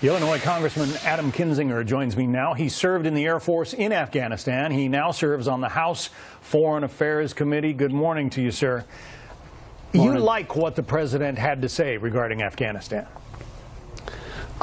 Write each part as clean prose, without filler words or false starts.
The Illinois Congressman Adam Kinzinger joins me now. He served in the Air Force in Afghanistan. He now serves on the House Foreign Affairs Committee. Good morning to you, sir. Morning. You like what the president had to say regarding Afghanistan?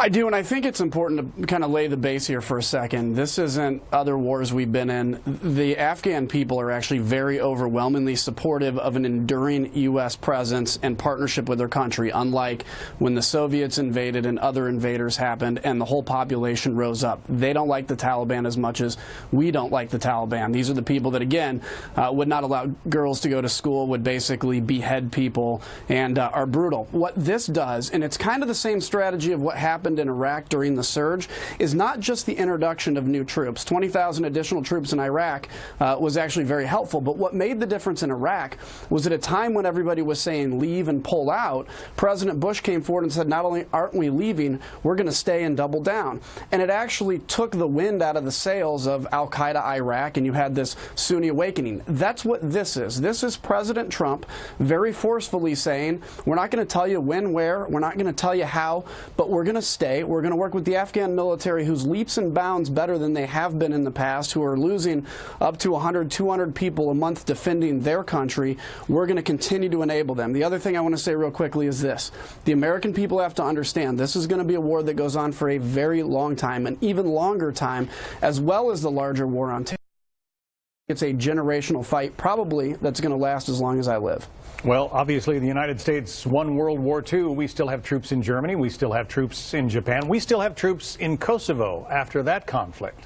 I do, and I think it's important to kind of lay the base here for a second. This isn't other wars we've been in. The Afghan people are actually very overwhelmingly supportive of an enduring U.S. presence and partnership with their country, unlike when the Soviets invaded and other invaders happened and the whole population rose up. They don't like the Taliban as much as we don't like the Taliban. These are the people that, again, would not allow girls to go to school, would basically behead people, and are brutal. What this does, and it's kind of the same strategy of what happened in Iraq during the surge, is not just the introduction of new troops. 20,000 additional troops in Iraq was actually very helpful, but what made the difference in Iraq was at a time when everybody was saying leave and pull out, President Bush came forward and said, not only aren't we leaving, we're going to stay and double down. And it actually took the wind out of the sails of al-Qaeda Iraq, and you had this Sunni awakening. That's what this is. This is President Trump very forcefully saying, we're not going to tell you when, where, we're not going to tell you how, but we're going to stay. We're going to work with the Afghan military, who's leaps and bounds better than they have been in the past, who are losing up to 100, 200 people a month defending their country. We're going to continue to enable them. The other thing I want to say real quickly is this. The American people have to understand this is going to be a war that goes on for a very long time, an even longer time, as well as the larger war on terror. It's a generational fight, probably, that's going to last as long as I live. Well, obviously, the United States won World War II. We still have troops in Germany. We still have troops in Japan. We still have troops in Kosovo after that conflict.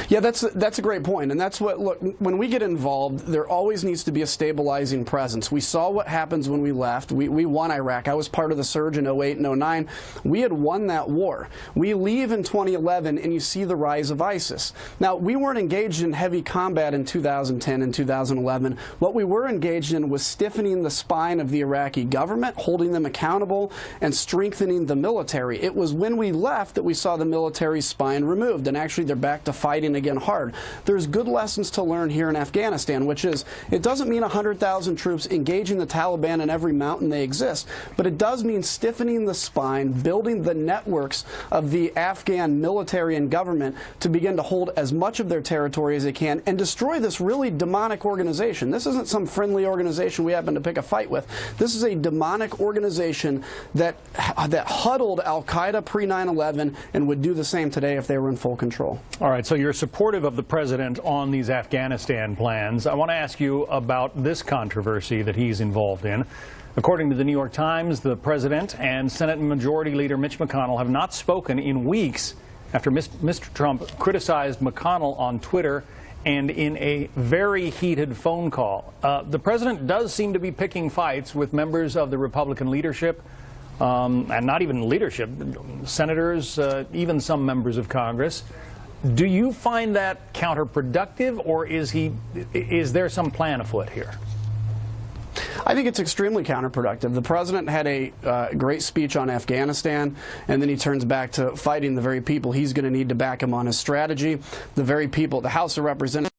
Yeah, that's a great point, and that's what, look, when we get involved, there always needs to be a stabilizing presence. We saw what happens when we left. We won Iraq. I was part of the surge in 08 and 09. We had won that war. We leave in 2011, and you see the rise of ISIS. Now, we weren't engaged in heavy combat in 2010 and 2011. What we were engaged in was stiffening the spine of the Iraqi government, holding them accountable, and strengthening the military. It was when we left that we saw the military's spine removed, and actually they're back to fighting again hard. There's good lessons to learn here in Afghanistan, which is, it doesn't mean 100,000 troops engaging the Taliban in every mountain they exist, but it does mean stiffening the spine, building the networks of the Afghan military and government to begin to hold as much of their territory as they can and destroy this really demonic organization. This isn't some friendly organization we happen to pick a fight with. This is a demonic organization that huddled al-Qaeda pre 9/11 and would do the same today if they were in full control. All right, so you're supportive of the president on these Afghanistan plans. I want to ask you about this controversy that he's involved in. According to the New York Times, the president and Senate Majority Leader Mitch McConnell have not spoken in weeks after Mr. Trump criticized McConnell on Twitter and in a very heated phone call. The president does seem to be picking fights with members of the Republican leadership, and not even leadership, senators, even some members of Congress. Do you find that counterproductive, or is there some plan afoot here? I think it's extremely counterproductive. The president had a great speech on Afghanistan, and then he turns back to fighting the very people he's going to need to back him on his strategy. The very people, the House of Representatives,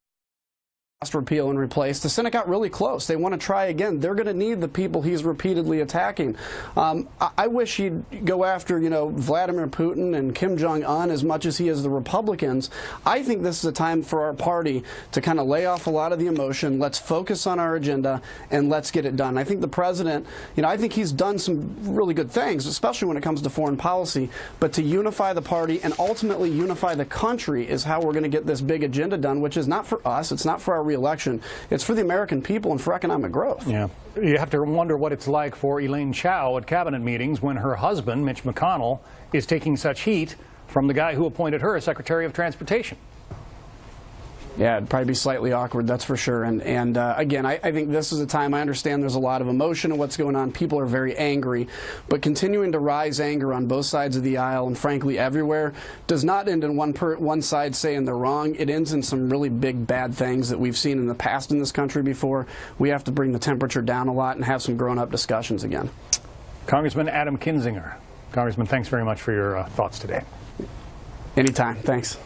repeal and replace. The Senate got really close. They want to try again. They're going to need the people he's repeatedly attacking. I wish he'd go after, Vladimir Putin and Kim Jong-un as much as he is the Republicans. I think this is a time for our party to kind of lay off a lot of the emotion. Let's focus on our agenda and let's get it done. I think the president, I think he's done some really good things, especially when it comes to foreign policy, but to unify the party and ultimately unify the country is how we're going to get this big agenda done, which is not for us. It's not for our re-election. It's for the American people and for economic growth. Yeah. You have to wonder what it's like for Elaine Chao at cabinet meetings when her husband, Mitch McConnell, is taking such heat from the guy who appointed her as Secretary of Transportation. Yeah, it'd probably be slightly awkward, that's for sure. And again, I think this is a time, I understand there's a lot of emotion in what's going on. People are very angry. But continuing to rise anger on both sides of the aisle and frankly everywhere does not end in one side saying they're wrong. It ends in some really big bad things that we've seen in the past in this country before. We have to bring the temperature down a lot and have some grown-up discussions again. Congressman Adam Kinzinger. Congressman, thanks very much for your thoughts today. Anytime. Thanks.